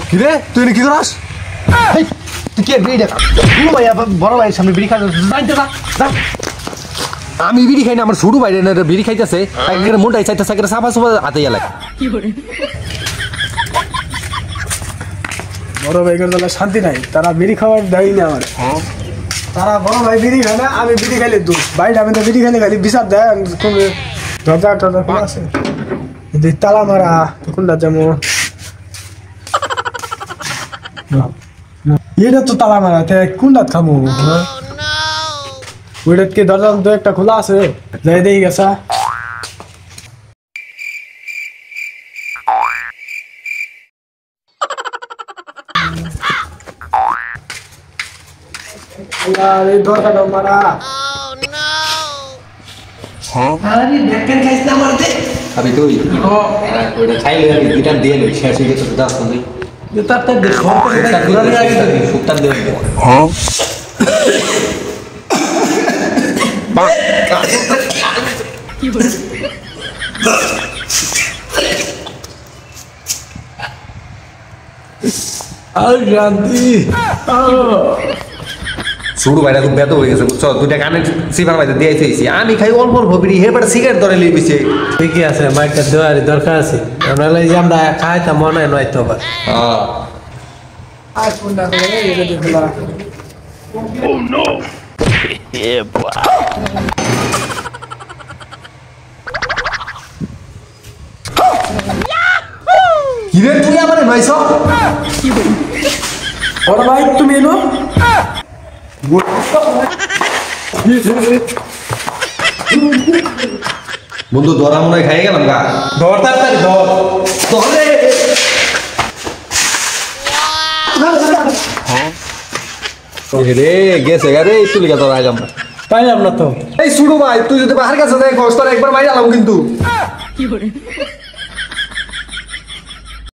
কি রে তুই কি করাস তুই কে বিড়ি দেখা ভাই বড় ভাই সামনে বিড়ি খাইতে যা আমি বিড়ি খাই না আমার ছোট ভাই বিড়ি খাইতেছে একবারে মোটাই চাইতেছে একবারে সাফা সাফা হাতে গেলে বড় ভাইয়ের দলে শান্তি নাই তারা বিড়ি খাওয়ার দেয় না আমার তারা বড় ভাই বিড়ি খায় না আমি বিড়ি খাইলে দুধ ভাইটা আমি তো বিড়ি খাইলে খালি বিচার দেয় দরজা টরজা খোলা আছে যদি তালা মারা কোনটা যেমন এটা তো তালা মারা কোনটা খামো ওইটা কি দরজা তো একটা খোলা আছে যাই দিয়ে গেছা আরে দরজাটা মারা আরে দেখেন গাইস না মারতে अभी तो ওটা খাইলে আমি দুইটা দিয়ে লই শেষ হয়ে গেছে দাস তুই তাতে দেখো ঘুরে আগে সুতান দে কি বলে আর গান্ধী শুরু বাইরে খুব ব্যথা হয়ে গেছে বুঝছো দুইটা কানে সিফার বাইরে দিয়ে আইছি আমি খাই অল্প অল্প বিড়ি হেবার সিগারেট ধরে লিয়ে বিছে ঠিকই আছে মাইকটা দেওয়ার দরকার আছে আমরা আমরা খাইতাম মনে নয় তো আবার আর কোনটা করে এটা দেখলা ও নো এ বাবা কি রে তুই আমারে নয়ছো ওরে ভাই তুমি এলো বন্ধু ধরা মনে খাই গেলাম গা ধর তাড়াতাড়ি ধর ধরে রে গেছে গারে তুই গা ধরা আগাম পাইলাম না তো এই শুরু ভাই তুই যদি বাহার কাছে যাই কষ্ট একবার মাইরা লাম কিন্তু কি করে